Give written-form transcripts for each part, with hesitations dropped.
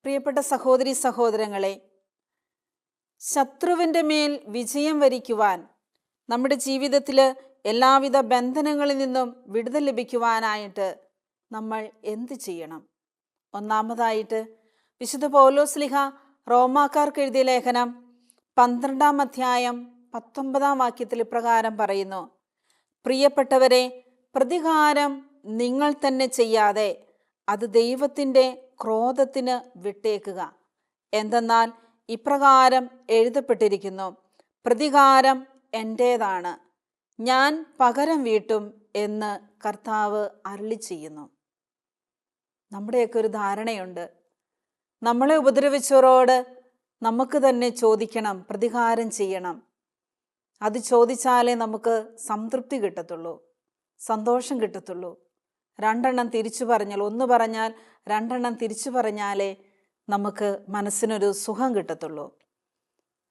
പ്രിയപ്പെട്ട സഹോദരി സഹോദരങ്ങളെ, ശത്രുവിൻ്റെ മേൽ വിജയം വരിക്കുവാൻ, നമ്മുടെ ജീവിതത്തിൽ എല്ലാവിധ ബന്ധനങ്ങളിൽ നിന്നും വിടുതൽ ലഭിക്കുവാനായിട്ട് നമ്മൾ എന്ത് ചെയ്യണം? ഒന്നാമതായിട്ട് വിശുദ്ധ പൗലോസ്ലീഹ റോമാക്കാർക്ക് എഴുതിയ ലേഖനം 12-ാം അധ്യായം 19-ാം വാക്യത്തിൽ ഇപ്രകാരം പറയുന്നു: പ്രിയപ്പെട്ടവരെ, പ്രതികാരം നിങ്ങൾ തന്നെ ചെയ്യാതെ അത് ദൈവത്തിൻ്റെ ക്രോധത്തിന് വിട്ടേക്കുക. എന്തെന്നാൽ ഇപ്രകാരം എഴുതപ്പെട്ടിരിക്കുന്നു: പ്രതികാരം എൻ്റേതാണ്, ഞാൻ പകരം വീട്ടും എന്ന് കർത്താവ് അരുളിച്ചെയ്യുന്നു. നമ്മുടെയൊക്കെ ഒരു ധാരണയുണ്ട്, നമ്മളെ ഉപദ്രവിച്ചവരോട് നമുക്ക് തന്നെ ചോദിക്കണം, പ്രതികാരം ചെയ്യണം. അത് ചോദിച്ചാലേ നമുക്ക് സംതൃപ്തി കിട്ടത്തുള്ളൂ, സന്തോഷം കിട്ടത്തുള്ളൂ. രണ്ടെണ്ണം തിരിച്ചു പറഞ്ഞാൽ, ഒന്ന് പറഞ്ഞാൽ രണ്ടെണ്ണം തിരിച്ചു പറഞ്ഞാലേ നമുക്ക് മനസ്സിനൊരു സുഖം കിട്ടത്തുള്ളൂ.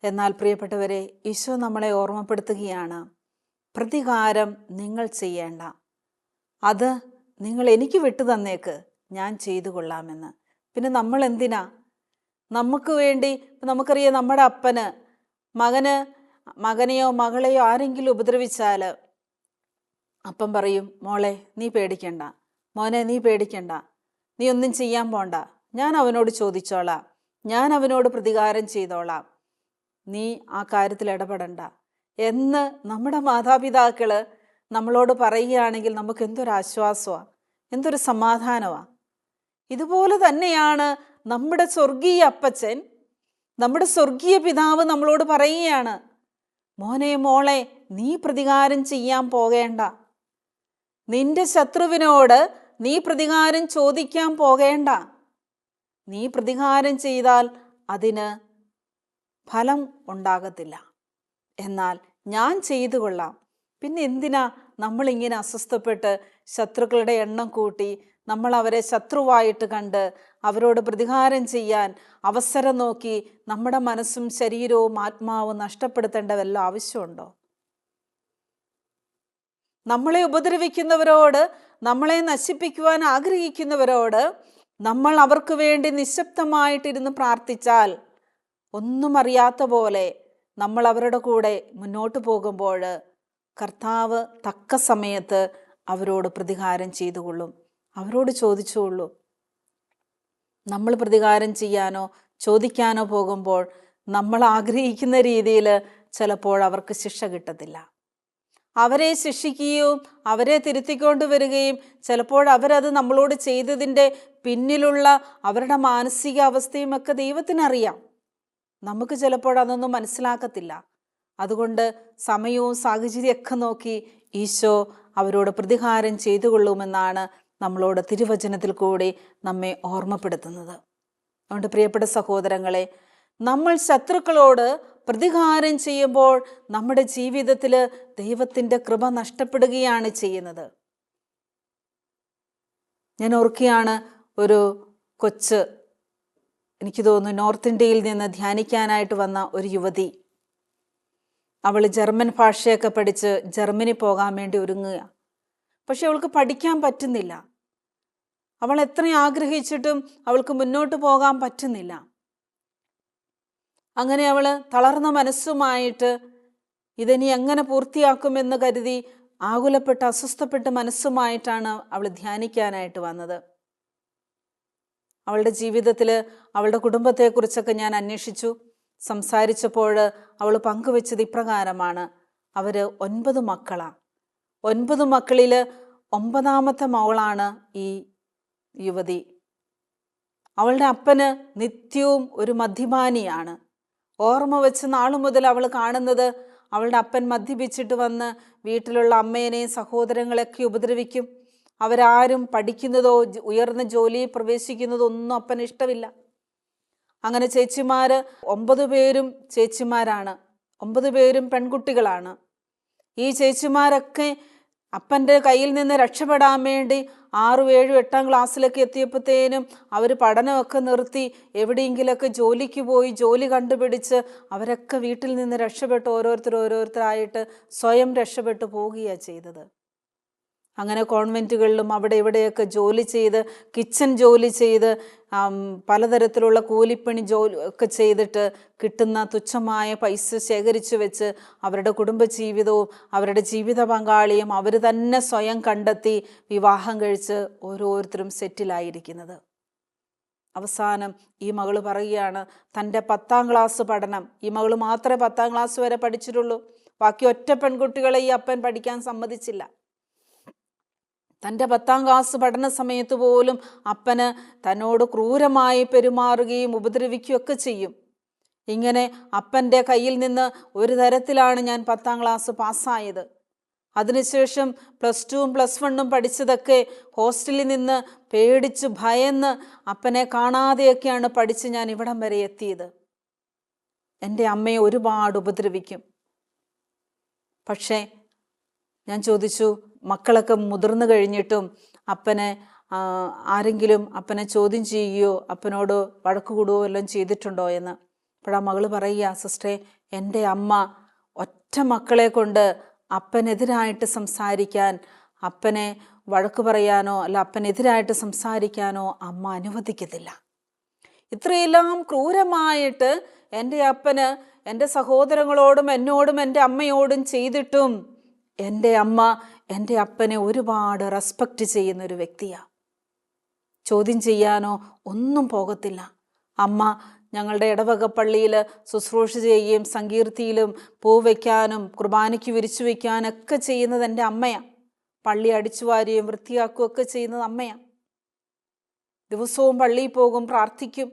എന്നാൽ പ്രിയപ്പെട്ടവരെ, ഈശോ നമ്മളെ ഓർമ്മപ്പെടുത്തുകയാണ്, പ്രതികാരം നിങ്ങൾ ചെയ്യേണ്ട, അത് നിങ്ങൾ എനിക്ക് വിട്ടു തന്നേക്ക്, ഞാൻ ചെയ്തു കൊള്ളാമെന്ന്. പിന്നെ നമ്മൾ എന്തിനാ? നമുക്ക് വേണ്ടി നമുക്കറിയാം, നമ്മുടെ അപ്പന് മകനെയോ മകളെയോ ആരെങ്കിലും ഉപദ്രവിച്ചാൽ അപ്പം പറയും, മോളെ നീ പേടിക്കണ്ട, മോനെ നീ പേടിക്കണ്ട, നീ ഒന്നും ചെയ്യാൻ പോണ്ട, ഞാൻ അവനോട് ചോദിച്ചോളാം, ഞാൻ അവനോട് പ്രതികാരം ചെയ്തോളാം, നീ ആ കാര്യത്തിൽ ഇടപെടണ്ട എന്ന് നമ്മുടെ മാതാപിതാക്കൾ നമ്മളോട് പറയുകയാണെങ്കിൽ നമുക്ക് എന്തൊരാശ്വാസമാണ്, എന്തൊരു സമാധാനമാണ്. ഇതുപോലെ തന്നെയാണ് നമ്മുടെ സ്വർഗീയ അപ്പച്ചൻ, നമ്മുടെ സ്വർഗീയ പിതാവ് നമ്മളോട് പറയുകയാണ്: മോനെ മോളെ, നീ പ്രതികാരം ചെയ്യാൻ പോകേണ്ട, നിന്റെ ശത്രുവിനോട് നീ പ്രതികാരം ചോദിക്കാൻ പോകേണ്ട. നീ പ്രതികാരം ചെയ്താൽ അതിന് ഫലം ഉണ്ടാകത്തില്ല, എന്നാൽ ഞാൻ ചെയ്തു കൊള്ളാം. പിന്നെ എന്തിനാ നമ്മളിങ്ങനെ അസ്വസ്ഥപ്പെട്ട് ശത്രുക്കളുടെ എണ്ണം കൂട്ടി നമ്മൾ അവരെ ശത്രുവായിട്ട് കണ്ട് അവരോട് പ്രതികാരം ചെയ്യാൻ അവസരം നോക്കി നമ്മുടെ മനസ്സും ശരീരവും ആത്മാവും നഷ്ടപ്പെടുത്തേണ്ട വല്ല ആവശ്യമുണ്ടോ? നമ്മളെ ഉപദ്രവിക്കുന്നവരോട്, നമ്മളെ നശിപ്പിക്കുവാൻ ആഗ്രഹിക്കുന്നവരോട് നമ്മൾ അവർക്ക് വേണ്ടി നിശബ്ദമായിട്ടിരുന്ന് പ്രാർത്ഥിച്ചാൽ, ഒന്നും അറിയാത്ത പോലെ നമ്മൾ അവരുടെ കൂടെ മുന്നോട്ട് പോകുമ്പോൾ കർത്താവ് തക്ക സമയത്ത് അവരോട് പ്രതികാരം ചെയ്തുകൊള്ളും, അവരോട് ചോദിച്ചുകൊള്ളൂ. നമ്മൾ പ്രതികാരം ചെയ്യാനോ ചോദിക്കാനോ പോകുമ്പോൾ നമ്മൾ ആഗ്രഹിക്കുന്ന രീതിയിൽ ചിലപ്പോൾ അവർക്ക് ശിക്ഷ കിട്ടത്തില്ല. അവരെ ശിക്ഷിക്കുകയും അവരെ തിരുത്തിക്കൊണ്ട് വരികയും ചിലപ്പോൾ അവരത് നമ്മളോട് ചെയ്തതിൻ്റെ പിന്നിലുള്ള അവരുടെ മാനസികാവസ്ഥയും ഒക്കെ ദൈവത്തിനറിയാം. നമുക്ക് ചിലപ്പോൾ അതൊന്നും മനസ്സിലാക്കത്തില്ല. അതുകൊണ്ട് സമയവും സാഹചര്യമൊക്കെ നോക്കി ഈശോ അവരോട് പ്രതികാരം ചെയ്തുകൊള്ളുമെന്നാണ് നമ്മളോട് തിരുവചനത്തിൽ കൂടി നമ്മെ ഓർമ്മപ്പെടുത്തുന്നത്. അതുകൊണ്ട് പ്രിയപ്പെട്ട സഹോദരങ്ങളെ, നമ്മൾ ശത്രുക്കളോട് പ്രതികാരം ചെയ്യുമ്പോൾ നമ്മുടെ ജീവിതത്തിൽ ദൈവത്തിൻ്റെ കൃപ നഷ്ടപ്പെടുകയാണ് ചെയ്യുന്നത്. ഞാൻ ഓർക്കുകയാണ്, ഒരു കൊച്ച്, എനിക്ക് തോന്നുന്നു നോർത്ത് ഇന്ത്യയിൽ നിന്ന് ധ്യാനിക്കാനായിട്ട് വന്ന ഒരു യുവതി. അവൾ ജർമ്മൻ ഭാഷയൊക്കെ പഠിച്ച് ജർമ്മനി പോകാൻ വേണ്ടി ഒരുങ്ങുക. പക്ഷെ അവൾക്ക് പഠിക്കാൻ പറ്റുന്നില്ല. അവൾ എത്ര ആഗ്രഹിച്ചിട്ടും അവൾക്ക് മുന്നോട്ട് പോകാൻ പറ്റുന്നില്ല. അങ്ങനെ അവൾ തളർന്ന മനസ്സുമായിട്ട് ഇതിനി എങ്ങനെ പൂർത്തിയാക്കുമെന്ന് കരുതി ആകുലപ്പെട്ട് അസ്വസ്ഥപ്പെട്ട് മനസ്സുമായിട്ടാണ് അവൾ ധ്യാനിക്കാനായിട്ട് വന്നത്. അവളുടെ ജീവിതത്തിൽ അവളുടെ കുടുംബത്തെക്കുറിച്ചൊക്കെ ഞാൻ അന്വേഷിച്ചു. സംസാരിച്ചപ്പോൾ അവൾ പങ്കുവെച്ചത് ഇപ്രകാരമാണ്: അവർ 9 മക്കളാണ്. 9 മക്കളിൽ 9ാമത്തെ മകളാണ് ഈ യുവതി. അവളുടെ അപ്പന് നിത്യവും ഒരു മദ്യപാനിയാണ്. ഓർമ്മ വെച്ച നാളു മുതൽ അവൾ കാണുന്നത് അവളുടെ അപ്പൻ മദ്യപിച്ചിട്ട് വന്ന് വീട്ടിലുള്ള അമ്മേനെയും സഹോദരങ്ങളെയൊക്കെ ഉപദ്രവിക്കും. അവരാരും പഠിക്കുന്നതോ ഉയർന്ന ജോലിയിൽ പ്രവേശിക്കുന്നതോ ഒന്നും അപ്പന് ഇഷ്ടമില്ല. അങ്ങനെ ചേച്ചിമാർ 9 പേരും ചേച്ചിമാരാണ്, 9 പേരും പെൺകുട്ടികളാണ്. ഈ ചേച്ചിമാരൊക്കെ അപ്പൻ്റെ കയ്യിൽ നിന്ന് രക്ഷപ്പെടാൻ വേണ്ടി 6, 7, 8ാം ക്ലാസ്സിലൊക്കെ എത്തിയപ്പോഴത്തേനും അവർ പഠനമൊക്കെ നിർത്തി എവിടെയെങ്കിലുമൊക്കെ ജോലിക്ക് പോയി ജോലി കണ്ടുപിടിച്ച് അവരൊക്കെ വീട്ടിൽ നിന്ന് രക്ഷപ്പെട്ട് ഓരോരുത്തരായിട്ട് സ്വയം രക്ഷപ്പെട്ടു പോവുകയാണ് ചെയ്തത്. അങ്ങനെ കോൺവെൻറ്റുകളിലും അവിടെ ഇവിടെയൊക്കെ ജോലി ചെയ്ത്, കിച്ചൺ ജോലി ചെയ്ത്, പലതരത്തിലുള്ള കൂലിപ്പണി ജോലി ഒക്കെ ചെയ്തിട്ട് കിട്ടുന്ന തുച്ഛമായ പൈസ ശേഖരിച്ചു വെച്ച് അവരുടെ കുടുംബജീവിതവും അവരുടെ ജീവിത പങ്കാളിയും അവർ തന്നെ സ്വയം കണ്ടെത്തി വിവാഹം കഴിച്ച് ഓരോരുത്തരും സെറ്റിലായിരിക്കുന്നത്. അവസാനം ഈ മകള് പറയുകയാണ്, തൻ്റെ 10ാം ക്ലാസ് പഠനം, ഈ മകള് മാത്രമേ 10ാം ക്ലാസ് വരെ പഠിച്ചിട്ടുള്ളൂ, ബാക്കി ഒറ്റ പെൺകുട്ടികളെ ഈ അപ്പൻ പഠിക്കാൻ സമ്മതിച്ചില്ല. തൻ്റെ 10ാം ക്ലാസ് പഠന സമയത്ത് പോലും അപ്പന് തന്നോട് ക്രൂരമായി പെരുമാറുകയും ഉപദ്രവിക്കുകയൊക്കെ ചെയ്യും. ഇങ്ങനെ അപ്പൻ്റെ കയ്യിൽ നിന്ന് ഒരു തരത്തിലാണ് ഞാൻ 10ാം ക്ലാസ് പാസ്സായത്. അതിനുശേഷം +2ഉം +1ഉം പഠിച്ചതൊക്കെ ഹോസ്റ്റലിൽ നിന്ന് പേടിച്ച് ഭയന്ന് അപ്പനെ കാണാതെയൊക്കെയാണ് പഠിച്ച് ഞാൻ ഇവിടം വരെ എത്തിയത്. എൻ്റെ അമ്മയെ ഒരുപാട് ഉപദ്രവിക്കും. പക്ഷേ ഞാൻ ചോദിച്ചു, മക്കളൊക്കെ മുതിർന്നു കഴിഞ്ഞിട്ടും അപ്പനെ ആരെങ്കിലും അപ്പനെ ചോദ്യം ചെയ്യുകയോ അപ്പനോട് വഴക്ക് കൂടുകയോ എല്ലാം ചെയ്തിട്ടുണ്ടോ എന്ന്. അപ്പോഴാ മകള് പറയുക, സിസ്റ്ററെ, എൻ്റെ അമ്മ ഒറ്റ മക്കളെ കൊണ്ട് അപ്പനെതിരായിട്ട് സംസാരിക്കാൻ, അപ്പനെ വഴക്ക് പറയാനോ അല്ല അപ്പനെതിരായിട്ട് സംസാരിക്കാനോ അമ്മ അനുവദിക്കത്തില്ല. ഇത്രയെല്ലാം ക്രൂരമായിട്ട് എൻ്റെ അപ്പന് എൻ്റെ സഹോദരങ്ങളോടും എന്നോടും എൻ്റെ അമ്മയോടും ചെയ്തിട്ടും എൻ്റെ അമ്മ എൻ്റെ അപ്പനെ ഒരുപാട് റെസ്പെക്റ്റ് ചെയ്യുന്നൊരു വ്യക്തിയാണ്. ചോദ്യം ചെയ്യാനോ ഒന്നും പോകത്തില്ല. അമ്മ ഞങ്ങളുടെ ഇടവക പള്ളിയിൽ ശുശ്രൂഷ ചെയ്യുകയും സങ്കീർത്തിയിലും പൂ വയ്ക്കാനും കുർബാനയ്ക്ക് വിരിച്ചു വയ്ക്കാനൊക്കെ ചെയ്യുന്നത് എൻ്റെ അമ്മയാണ്. പള്ളി അടിച്ചു വാരുകയും വൃത്തിയാക്കുകയൊക്കെ ചെയ്യുന്നത് അമ്മയാണ്. ദിവസവും പള്ളിയിൽ പോകും, പ്രാർത്ഥിക്കും.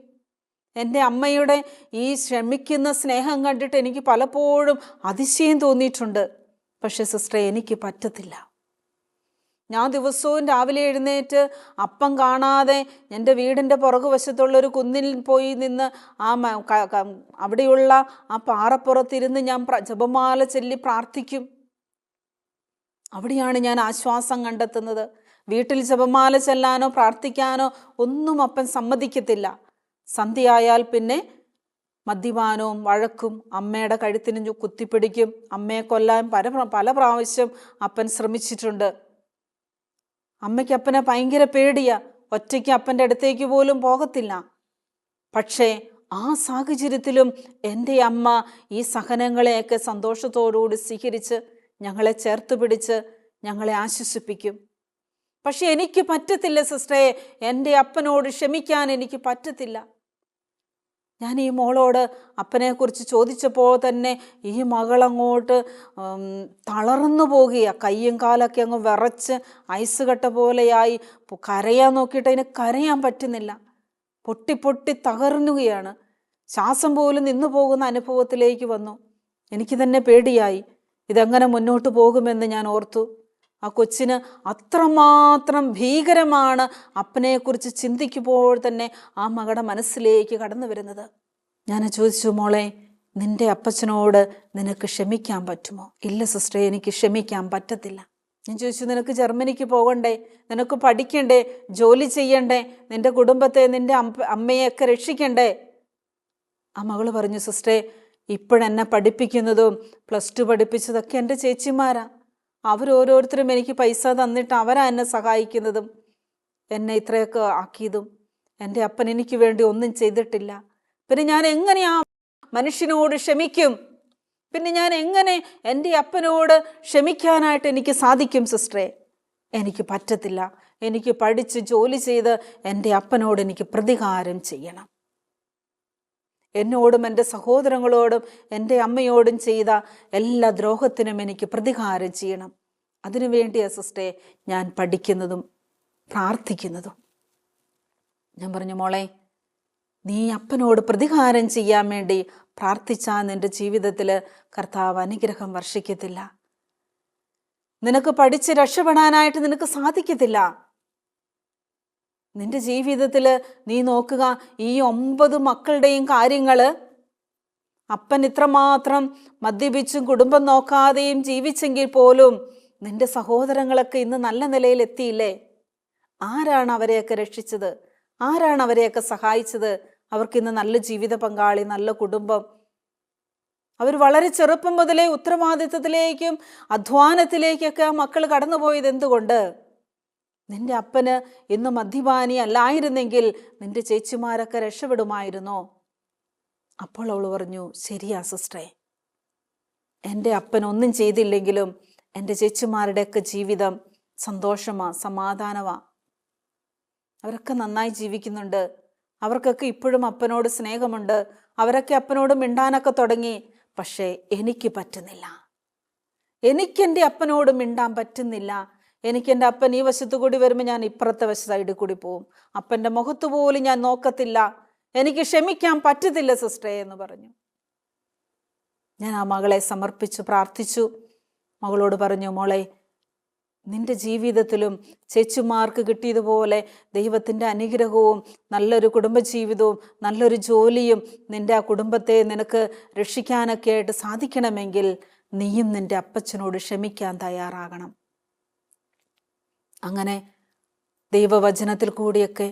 എൻ്റെ അമ്മയുടെ ഈ ശ്രമിക്കുന്ന സ്നേഹം കണ്ടിട്ട് എനിക്ക് പലപ്പോഴും അതിശയം തോന്നിയിട്ടുണ്ട്. പക്ഷേ സിസ്റ്ററെ, എനിക്ക് പറ്റത്തില്ല. ഞാൻ ദിവസവും രാവിലെ എഴുന്നേറ്റ് അപ്പം കാണാതെ എൻ്റെ വീടിൻ്റെ പുറകുവശത്തുള്ളൊരു കുന്നിൽ പോയി നിന്ന് അവിടെയുള്ള ആ പാറപ്പുറത്തിരുന്ന് ഞാൻ ജപമാല ചൊല്ലി പ്രാർത്ഥിക്കും. അവിടെയാണ് ഞാൻ ആശ്വാസം കണ്ടെത്തുന്നത്. വീട്ടിൽ ജപമാല ചൊല്ലാനോ പ്രാർത്ഥിക്കാനോ ഒന്നും അപ്പൻ സമ്മതിക്കത്തില്ല. സന്ധ്യയായാൽ പിന്നെ മദ്യപാനവും വഴക്കും, അമ്മയുടെ കഴുത്തിന് കുത്തിപ്പിടിക്കും. അമ്മയെ കൊല്ലാൻ പല പ്രാവശ്യം അപ്പൻ ശ്രമിച്ചിട്ടുണ്ട്. അമ്മയ്ക്ക് അപ്പനെ ഭയങ്കര പേടിയാ. ഒറ്റയ്ക്ക് അപ്പൻ്റെ അടുത്തേക്ക് പോലും പോകത്തില്ല. പക്ഷേ ആ സാഹചര്യത്തിലും എൻ്റെ അമ്മ ഈ സഹനങ്ങളെയൊക്കെ സന്തോഷത്തോടുകൂടി സ്വീകരിച്ച് ഞങ്ങളെ ചേർത്ത് പിടിച്ച് ഞങ്ങളെ ആശ്വസിപ്പിക്കും. പക്ഷെ എനിക്ക് പറ്റത്തില്ല സിസ്റ്ററെ, എൻ്റെ അപ്പനോട് ക്ഷമിക്കാൻ എനിക്ക് പറ്റത്തില്ല. ഞാൻ ഈ മോളോട് അപ്പനെക്കുറിച്ച് ചോദിച്ചപ്പോൾ തന്നെ ഈ മകളങ്ങോട്ട് തളർന്നു പോകുക. കയ്യും കാലൊക്കെ അങ്ങ് വിറച്ച് ഐസ് കട്ട പോലെയായി. കരയാൻ നോക്കിയിട്ട് അതിന് കരയാൻ പറ്റുന്നില്ല. പൊട്ടി പൊട്ടി തകർന്നുകയാണ്. ശ്വാസം പോലും നിന്നു പോകുന്ന അനുഭവത്തിലേക്ക് വന്നു. എനിക്ക് തന്നെ പേടിയായി. ഇതെങ്ങനെ മുന്നോട്ട് പോകുമെന്ന് ഞാൻ ഓർത്തു. ആ കൊച്ചിന് അത്രമാത്രം ഭീകരമാണ് അപ്പനെക്കുറിച്ച് ചിന്തിക്കുമ്പോൾ തന്നെ ആ മകളുടെ മനസ്സിലേക്ക് കടന്നു വരുന്നത്. ഞാൻ ചോദിച്ചു, മോളെ, നിന്റെ അപ്പച്ചനോട് നിനക്ക് ക്ഷമിക്കാൻ പറ്റുമോ? ഇല്ല സിസ്റ്ററെ, എനിക്ക് ക്ഷമിക്കാൻ പറ്റത്തില്ല. ഞാൻ ചോദിച്ചു, നിനക്ക് ജർമ്മനിക്ക് പോകണ്ടേ? നിനക്ക് പഠിക്കണ്ടേ? ജോലി ചെയ്യണ്ടേ? നിന്റെ കുടുംബത്തെ, നിന്റെ അമ്മയെയൊക്കെ രക്ഷിക്കണ്ടേ? ആ മകള് പറഞ്ഞു, സിസ്റ്ററെ, ഇപ്പോഴെന്നെ പഠിപ്പിക്കുന്നതും +2 പഠിപ്പിച്ചതൊക്കെ എൻ്റെ ചേച്ചിമാരാ. അവരോരോരുത്തരും എനിക്ക് പൈസ തന്നിട്ട് അവരാ എന്നെ സഹായിക്കുന്നതും എന്നെ ഇത്രയൊക്കെ ആക്കിയതും. എൻ്റെ അപ്പൻ എനിക്ക് വേണ്ടി ഒന്നും ചെയ്തിട്ടില്ല. പിന്നെ ഞാൻ എങ്ങനെ ആ മനുഷ്യനോട് ക്ഷമിക്കും? പിന്നെ ഞാൻ എങ്ങനെ എൻ്റെ അപ്പനോട് ക്ഷമിക്കാനായിട്ട് എനിക്ക് സാധിക്കും സിസ്റ്ററെ? എനിക്ക് പറ്റത്തില്ല. എനിക്ക് പഠിച്ച് ജോലി ചെയ്ത് എൻ്റെ അപ്പനോട് എനിക്ക് പ്രതികാരം ചെയ്യണം. എന്നോടും എൻ്റെ സഹോദരങ്ങളോടും എൻ്റെ അമ്മയോടും ചെയ്ത എല്ലാ ദ്രോഹത്തിനും എനിക്ക് പ്രതികാരം ചെയ്യണം. അതിനു വേണ്ടിയാ സിസ്റ്ററെ ഞാൻ പഠിക്കുന്നതും പ്രാർത്ഥിക്കുന്നതും. ഞാൻ പറഞ്ഞു, മോളെ, നീ അപ്പനോട് പ്രതികാരം ചെയ്യാൻ വേണ്ടി പ്രാർത്ഥിച്ചാൽ നിൻ്റെ ജീവിതത്തിൽ കർത്താവ് അനുഗ്രഹം വർഷിക്കത്തില്ല. നിനക്ക് പഠിച്ച് രക്ഷപ്പെടാനായിട്ട് നിനക്ക് സാധിക്കത്തില്ല. നിന്റെ ജീവിതത്തിൽ നീ നോക്കുക, ഈ 9 മക്കളുടെയും കാര്യങ്ങൾ അപ്പൻ ഇത്രമാത്രം മദ്യപിച്ചും കുടുംബം നോക്കാതെയും ജീവിച്ചെങ്കിൽ പോലും നിന്റെ സഹോദരങ്ങളൊക്കെ ഇന്ന് നല്ല നിലയിൽ എത്തിയില്ലേ? ആരാണ് അവരെയൊക്കെ രക്ഷിച്ചത്? ആരാണ് അവരെയൊക്കെ സഹായിച്ചത്? അവർക്കിന്ന് നല്ല ജീവിത പങ്കാളി, നല്ല കുടുംബം. അവർ വളരെ ചെറുപ്പം മുതലേ ഉത്തരവാദിത്വത്തിലേക്കും അധ്വാനത്തിലേക്കൊക്കെ ആ മക്കൾ കടന്നുപോയത് എന്തുകൊണ്ട്? നിന്റെ അപ്പന് ഇന്ന് മദ്യപാനി അല്ലായിരുന്നെങ്കിൽ നിന്റെ ചേച്ചിമാരൊക്കെ രക്ഷപ്പെടുമായിരുന്നോ? അപ്പോൾ അവൾ പറഞ്ഞു, ശരിയാ സിസ്റ്ററെ, എൻ്റെ അപ്പൻ ഒന്നും ചെയ്തില്ലെങ്കിലും എൻ്റെ ചേച്ചിമാരുടെയൊക്കെ ജീവിതം സന്തോഷമാ, സമാധാനമാ. അവരൊക്കെ നന്നായി ജീവിക്കുന്നുണ്ട്. അവർക്കൊക്കെ ഇപ്പോഴും അപ്പനോട് സ്നേഹമുണ്ട്. അവരൊക്കെ അപ്പനോട് മിണ്ടാനൊക്കെ തുടങ്ങി. പക്ഷേ എനിക്ക് പറ്റുന്നില്ല. എനിക്കെൻ്റെ അപ്പനോട് മിണ്ടാൻ പറ്റുന്നില്ല. എനിക്കെൻ്റെ അപ്പൻ ഈ വശത്തു കൂടി വരുമ്പോൾ ഞാൻ ഇപ്പുറത്തെ സൈഡിൽ കൂടി പോവും. അപ്പൻ്റെ മുഖത്ത് പോലും ഞാൻ നോക്കത്തില്ല. എനിക്ക് ക്ഷമിക്കാൻ പറ്റത്തില്ല സിസ്റ്ററെ എന്ന് പറഞ്ഞു. ഞാൻ ആ മകളെ സമർപ്പിച്ചു പ്രാർത്ഥിച്ചു. മകളോട് പറഞ്ഞു, മോളെ, നിന്റെ ജീവിതത്തിലും ചേച്ചിമാർക്ക് കിട്ടിയതുപോലെ ദൈവത്തിൻ്റെ അനുഗ്രഹവും നല്ലൊരു കുടുംബജീവിതവും നല്ലൊരു ജോലിയും നിന്റെ ആ കുടുംബത്തെ നിനക്ക് രക്ഷിക്കാനൊക്കെ ആയിട്ട് സാധിക്കണമെങ്കിൽ നീയും നിന്റെ അപ്പച്ചനോട് ക്ഷമിക്കാൻ തയ്യാറാകണം. അങ്ങനെ ദൈവവചനത്തിൽ കൂടിയൊക്കെ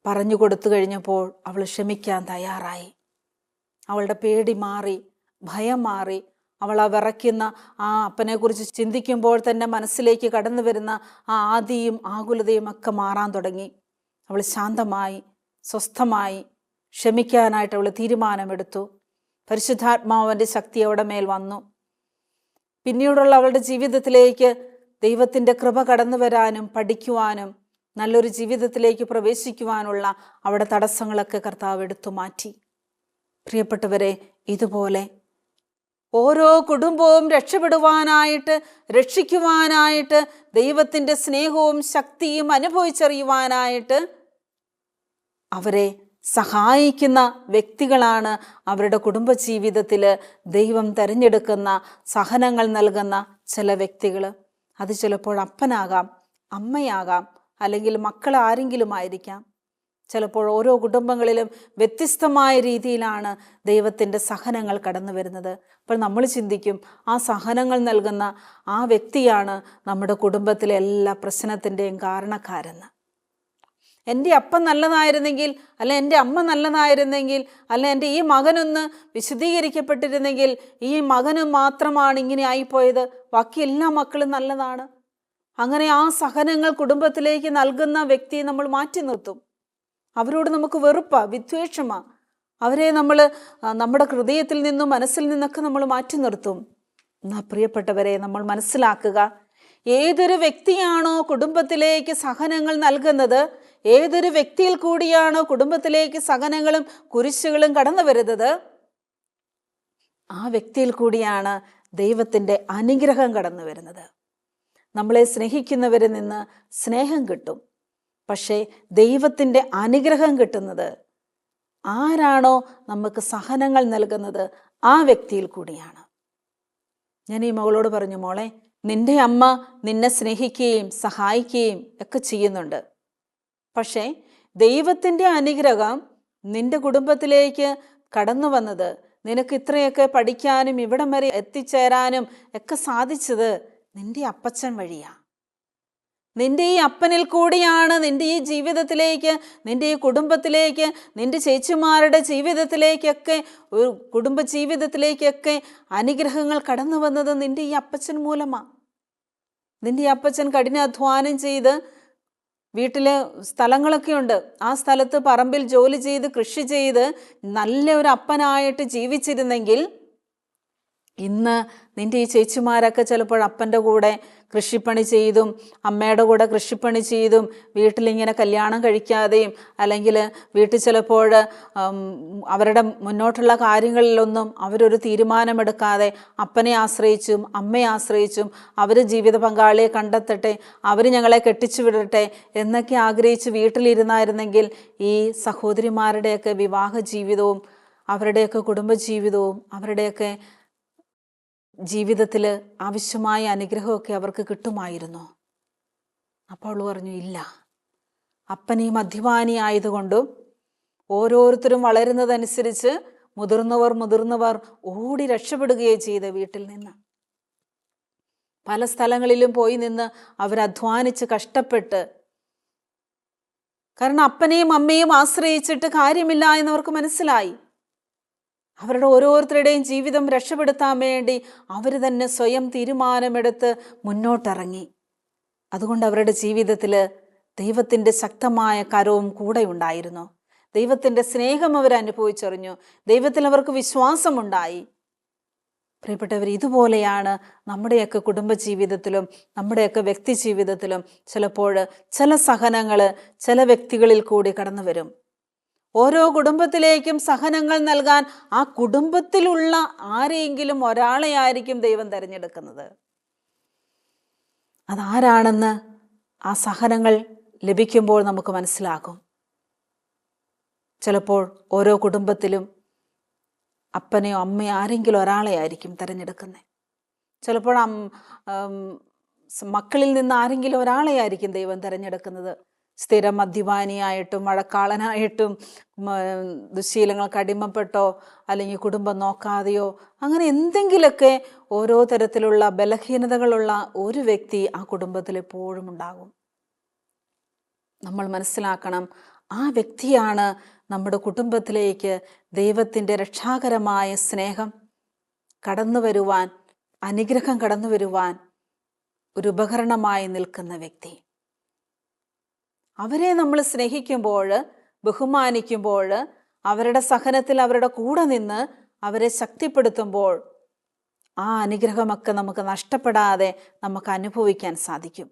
പറഞ്ഞു കൊടുത്തു കഴിഞ്ഞപ്പോൾ അവൾ ക്ഷമിക്കാൻ തയ്യാറായി. അവളുടെ പേടി മാറി, ഭയം മാറി. അവൾ ആ വിറയ്ക്കുന്ന ആ അപ്പനെക്കുറിച്ച് ചിന്തിക്കുമ്പോൾ തന്നെ മനസ്സിലേക്ക് കടന്നു വരുന്ന ആ ആദിയും ആകുലതയും ഒക്കെ മാറാൻ തുടങ്ങി. അവൾ ശാന്തമായി, സ്വസ്ഥമായി ക്ഷമിക്കാനായിട്ട് അവൾ തീരുമാനമെടുത്തു. പരിശുദ്ധാത്മാവിൻ്റെ ശക്തി അവളുടെ മേൽ വന്നു. പിന്നീടുള്ള അവളുടെ ജീവിതത്തിലേക്ക് ദൈവത്തിൻ്റെ കൃപ കടന്നു വരാനും പഠിക്കുവാനും നല്ലൊരു ജീവിതത്തിലേക്ക് പ്രവേശിക്കുവാനുള്ള അവിടെ തടസ്സങ്ങളൊക്കെ കർത്താവ് എടുത്തു മാറ്റി. പ്രിയപ്പെട്ടവരെ, ഇതുപോലെ ഓരോ കുടുംബവും രക്ഷപ്പെടുവാനായിട്ട്, രക്ഷിക്കുവാനായിട്ട്, ദൈവത്തിൻ്റെ സ്നേഹവും ശക്തിയും അനുഭവിച്ചറിയുവാനായിട്ട് അവരെ സഹായിക്കുന്ന വ്യക്തികളാണ് അവരുടെ കുടുംബജീവിതത്തിൽ ദൈവം തിരഞ്ഞെടുക്കുന്ന, സഹനങ്ങൾ നൽകുന്ന ചില വ്യക്തികൾ. അത് ചിലപ്പോൾ അപ്പനാകാം, അമ്മയാകാം, അല്ലെങ്കിൽ മക്കൾ ആരെങ്കിലും ആയിരിക്കാം. ചിലപ്പോൾ ഓരോ കുടുംബങ്ങളിലും വ്യത്യസ്തമായ രീതിയിലാണ് ദൈവത്തിൻ്റെ സഹനങ്ങൾ കടന്നു വരുന്നത്. അപ്പോൾ നമ്മൾ ചിന്തിക്കും, ആ സഹനങ്ങൾ നൽകുന്ന ആ വ്യക്തിയാണ് നമ്മുടെ കുടുംബത്തിലെ എല്ലാ പ്രശ്നത്തിൻ്റെയും കാരണക്കാരെന്ന്. എൻ്റെ അപ്പൻ നല്ലതായിരുന്നെങ്കിൽ, അല്ല എൻ്റെ അമ്മ നല്ലതായിരുന്നെങ്കിൽ, അല്ല എൻ്റെ ഈ മകനൊന്ന് വിശദീകരിക്കപ്പെട്ടിരുന്നെങ്കിൽ, ഈ മകന് മാത്രമാണ് ഇങ്ങനെ ആയിപ്പോയത്, ബാക്കി എല്ലാ മക്കളും നല്ലതാണ്. അങ്ങനെ ആ സഹനങ്ങൾ കുടുംബത്തിലേക്ക് നൽകുന്ന വ്യക്തിയെ നമ്മൾ മാറ്റി നിർത്തും. അവരോട് നമുക്ക് വെറുപ്പാ, വിദ്വേഷമാ. അവരെ നമ്മൾ നമ്മുടെ ഹൃദയത്തിൽ നിന്നും മനസ്സിൽ നിന്നൊക്കെ നമ്മൾ മാറ്റി നിർത്തും. എന്നാൽ പ്രിയപ്പെട്ടവരെ, നമ്മൾ മനസ്സിലാക്കുക, ഏതൊരു വ്യക്തിയാണോ കുടുംബത്തിലേക്ക് സഹനങ്ങൾ നൽകുന്നത്, ഏതൊരു വ്യക്തിയിൽ കൂടിയാണോ കുടുംബത്തിലേക്ക് സഹനങ്ങളും കുരിശുകളും കടന്നു വരുന്നത്, ആ വ്യക്തിയിൽ കൂടിയാണ് ദൈവത്തിൻ്റെ അനുഗ്രഹം കടന്നു വരുന്നത്. നമ്മളെ സ്നേഹിക്കുന്നവരിൽ നിന്ന് സ്നേഹം കിട്ടും. പക്ഷേ ദൈവത്തിൻ്റെ അനുഗ്രഹം കിട്ടുന്നത് ആരാണോ നമുക്ക് സഹനങ്ങൾ നൽകുന്നത്, ആ വ്യക്തിയിൽ കൂടിയാണ്. ഞാൻ ഈ മകളോട് പറഞ്ഞു, മോളെ, നിന്റെ അമ്മ നിന്നെ സ്നേഹിക്കുകയും സഹായിക്കുകയും ഒക്കെ ചെയ്യുന്നുണ്ട്. പക്ഷേ ദൈവത്തിൻ്റെ അനുഗ്രഹം നിന്റെ കുടുംബത്തിലേക്ക് കടന്നു വന്നത്, നിനക്ക് ഇത്രയൊക്കെ പഠിക്കാനും ഇവിടം വരെ എത്തിച്ചേരാനും ഒക്കെ സാധിച്ചത് നിന്റെ അപ്പച്ചൻ വഴിയാ. നിന്റെ ഈ അപ്പനിൽ കൂടിയാണ് നിന്റെ ഈ ജീവിതത്തിലേക്ക്, നിന്റെ ഈ കുടുംബത്തിലേക്ക്, നിന്റെ ചേച്ചിമാരുടെ ജീവിതത്തിലേക്കൊക്കെ, ഒരു കുടുംബ ജീവിതത്തിലേക്കൊക്കെ അനുഗ്രഹങ്ങൾ കടന്നു വന്നത് നിന്റെ ഈ അപ്പച്ചൻ മൂലമാണ്. നിന്റെ ഈ അപ്പച്ചൻ കഠിനാധ്വാനം ചെയ്ത്, വീട്ടിൽ സ്ഥലങ്ങളൊക്കെ ഉണ്ട്, ആ സ്ഥലത്ത് പറമ്പിൽ ജോലി ചെയ്ത് കൃഷി ചെയ്ത് നല്ല ഒരു അപ്പനായിട്ട് ജീവിച്ചിരുന്നെങ്കിൽ ഇന്ന് നിന്റെ ഈ ചേച്ചിമാരൊക്കെ ചിലപ്പോൾ അപ്പൻ്റെ കൂടെ കൃഷിപ്പണി ചെയ്തും അമ്മയുടെ കൂടെ കൃഷിപ്പണി ചെയ്തും വീട്ടിലിങ്ങനെ കല്യാണം കഴിക്കാതെയും, അല്ലെങ്കിൽ വീട്ടിൽ ചിലപ്പോൾ അവരുടെ മുന്നോട്ടുള്ള കാര്യങ്ങളിലൊന്നും അവരൊരു തീരുമാനമെടുക്കാതെ അപ്പനെ ആശ്രയിച്ചും അമ്മയെ ആശ്രയിച്ചും അവർ ജീവിത പങ്കാളിയെ കണ്ടെത്തട്ടെ, അവർ ഞങ്ങളെ കെട്ടിച്ചു വിടട്ടെ എന്നൊക്കെ ആഗ്രഹിച്ച് വീട്ടിലിരുന്നായിരുന്നെങ്കിൽ ഈ സഹോദരിമാരുടെയൊക്കെ വിവാഹ ജീവിതവും അവരുടെയൊക്കെ കുടുംബജീവിതവും അവരുടെയൊക്കെ ജീവിതത്തിൽ ആവശ്യമായ അനുഗ്രഹമൊക്കെ അവർക്ക് കിട്ടുമായിരുന്നു. അപ്പോൾ അവൾ പറഞ്ഞു, ഇല്ല, അപ്പൻ ഈ മദ്യപാനി ആയതുകൊണ്ടും ഓരോരുത്തരും വളരുന്നതനുസരിച്ച് മുതിർന്നവർ ഓടി രക്ഷപ്പെടുകയും ചെയ്ത് വീട്ടിൽ നിന്ന് പല സ്ഥലങ്ങളിലും പോയി നിന്ന് അവരധ്വാനിച്ച് കഷ്ടപ്പെട്ട്, കാരണം അപ്പനെയും അമ്മയും ആശ്രയിച്ചിട്ട് കാര്യമില്ല എന്നവർക്ക് മനസ്സിലായി. അവരുടെ ഓരോരുത്തരുടെയും ജീവിതം രക്ഷപ്പെടുത്താൻ വേണ്ടി അവർ തന്നെ സ്വയം തീരുമാനമെടുത്ത് മുന്നോട്ടിറങ്ങി. അതുകൊണ്ട് അവരുടെ ജീവിതത്തിൽ ദൈവത്തിൻ്റെ ശക്തമായ കരവും കൂടെ ഉണ്ടായിരുന്നു. ദൈവത്തിൻ്റെ സ്നേഹം അവർ അനുഭവിച്ചറിഞ്ഞു. ദൈവത്തിൽ അവർക്ക് വിശ്വാസമുണ്ടായി. പ്രിയപ്പെട്ടവർ, ഇതുപോലെയാണ് നമ്മുടെയൊക്കെ കുടുംബജീവിതത്തിലും നമ്മുടെയൊക്കെ വ്യക്തി ജീവിതത്തിലും ചിലപ്പോൾ ചില സഹനങ്ങൾ ചില വ്യക്തികളിൽ കൂടി കടന്നു വരും. ഓരോ കുടുംബത്തിലേക്കും സഹനങ്ങൾ നൽകാൻ ആ കുടുംബത്തിലുള്ള ആരെയെങ്കിലും ഒരാളെ ആയിരിക്കും ദൈവം തിരഞ്ഞെടുക്കുന്നത്. അതാരാണെന്ന് ആ സഹനങ്ങൾ ലഭിക്കുമ്പോൾ നമുക്ക് മനസ്സിലാകും. ചിലപ്പോൾ ഓരോ കുടുംബത്തിലും അപ്പനെയോ അമ്മയോ ആരെങ്കിലും ഒരാളെ ആയിരിക്കും തിരഞ്ഞെടുക്കുന്നത്. ചിലപ്പോൾ മക്കളിൽ നിന്ന് ആരെങ്കിലും ഒരാളെ ആയിരിക്കും ദൈവം തിരഞ്ഞെടുക്കുന്നത്. സ്ഥിരം മദ്യപാനിയായിട്ടും മഴക്കാളനായിട്ടും ദുശ്ശീലങ്ങൾക്ക് അടിമപ്പെട്ടോ അല്ലെങ്കിൽ കുടുംബം നോക്കാതെയോ അങ്ങനെ എന്തെങ്കിലുമൊക്കെ ഓരോ തരത്തിലുള്ള ബലഹീനതകളുള്ള ഒരു വ്യക്തി ആ കുടുംബത്തിൽ എപ്പോഴും ഉണ്ടാകും. നമ്മൾ മനസ്സിലാക്കണം, ആ വ്യക്തിയാണ് നമ്മുടെ കുടുംബത്തിലേക്ക് ദൈവത്തിൻ്റെ രക്ഷാകരമായ സ്നേഹം കടന്നു വരുവാൻ, അനുഗ്രഹം കടന്നു വരുവാൻ ഒരു ഉപകരണമായി നിൽക്കുന്ന വ്യക്തി. അവരെ നമ്മൾ സ്നേഹിക്കുമ്പോൾ, ബഹുമാനിക്കുമ്പോൾ, അവരുടെ സഹനത്തിൽ അവരുടെ കൂടെ നിന്ന് അവരെ ശക്തിപ്പെടുത്തുമ്പോൾ ആ അനുഗ്രഹമൊക്കെ നമുക്ക് നഷ്ടപ്പെടാതെ നമുക്ക് അനുഭവിക്കാൻ സാധിക്കും.